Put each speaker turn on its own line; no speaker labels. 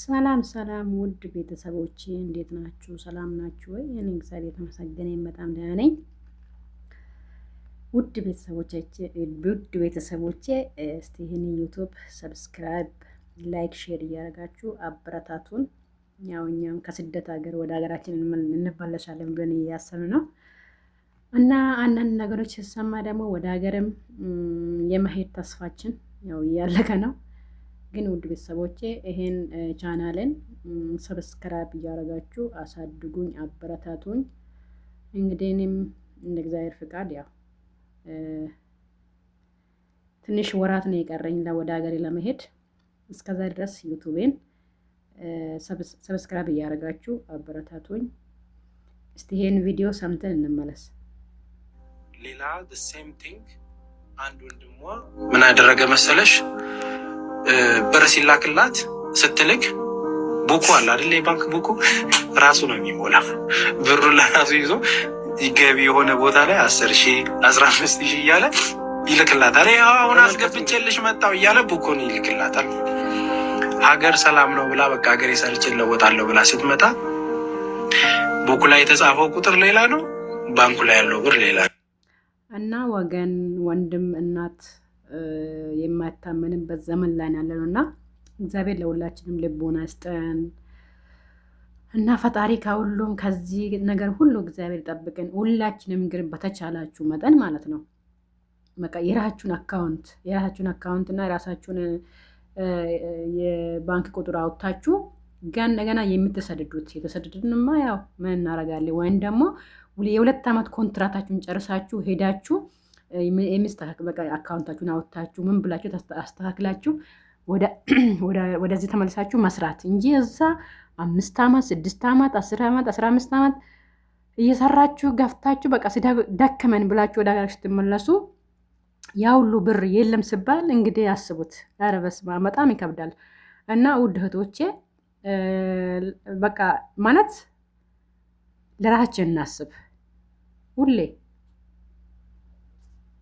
ሰላም ሰላም ውድ ቤተሰቦቼ እንዴት ናችሁ? ሰላም ናችሁ ወይ? እኔ እግዚአብሔር የተመሰገነ በጣም ደህና ነኝ። ውድ ቤተሰቦቼ እስቲ ይህን ዩቱብ ሰብስክራይብ፣ ላይክ፣ ሼር እያደረጋችሁ አበረታቱን። ያው እኛም ከስደት ሀገር ወደ ሀገራችን እንመለሳለን ብለን እያሰብን ነው እና አንዳንድ ነገሮች ሲሰማ ደግሞ ወደ ሀገርም የመሄድ ተስፋችን ያው እያለቀ ነው። ግን ውድ ቤተሰቦቼ ይሄን ቻናልን ሰብስክራይብ እያደረጋችሁ አሳድጉኝ፣ አበረታቱኝ። እንግዲህ እኔም እንደ እግዚአብሔር ፍቃድ ያው ትንሽ ወራት ነው የቀረኝ ወደ ሀገሬ ለመሄድ። እስከዛ ድረስ ዩቱቤን ሰብስክራይብ እያደረጋችሁ አበረታቱኝ። እስቲ ይሄን ቪዲዮ ሰምተን እንመለስ።
ሌላ ሴም ቲንግ አንድ ወንድሟ ምን አደረገ መሰለሽ? ብር ሲላክላት ስትልክ ቡኩ አለ አይደል? የባንክ ቡኩ ራሱ ነው የሚሞላው። ብሩን ለራሱ ይዞ ገቢ የሆነ ቦታ ላይ 10,000 15,000 እያለ ይልክላታል። አሁን አስገብቼልሽ መጣው እያለ ቡኩን ይልክላታል። ሀገር ሰላም ነው ብላ በቃ ሀገር ሰርቼ እለወጣለሁ ብላ ስትመጣ ቡኩ ላይ የተጻፈው ቁጥር ሌላ ነው፣ ባንኩ ላይ ያለው ብር ሌላ ነው።
እና ወገን፣ ወንድም፣ እናት የማይታመንበት ዘመን ላይ ያለ ነው እና እግዚአብሔር ለሁላችንም ልቦና ይስጠን እና ፈጣሪ ከሁሉም ከዚህ ነገር ሁሉ እግዚአብሔር ጠብቀን። ሁላችንም ግን በተቻላችሁ መጠን ማለት ነው በቃ የራሳችሁን አካውንት እና የራሳችሁን የባንክ ቁጥር አውጥታችሁ ገና የምትሰድዱት የተሰደዱትንማ ያው ምን እናደርጋለን? ወይም ደግሞ የ2 ዓመት ኮንትራታችሁን ጨርሳችሁ ሄዳችሁ የሚስተካከል በቃ አካውንታችሁን አውጥታችሁ ምን ብላችሁ አስተካክላችሁ ወደዚህ ተመልሳችሁ መስራት እንጂ እዛ 5 ዓመት 6 ዓመት 10 ዓመት 15 ዓመት እየሰራችሁ ገፍታችሁ በቃ ደከመን ብላችሁ ወደ ሀገራችሁ ስትመለሱ ያ ሁሉ ብር የለም ሲባል እንግዲህ ያስቡት። ኧረ በስመ አብ በጣም ይከብዳል። እና ውድ እህቶቼ በቃ ማለት ለራሳችን እናስብ ሁሌ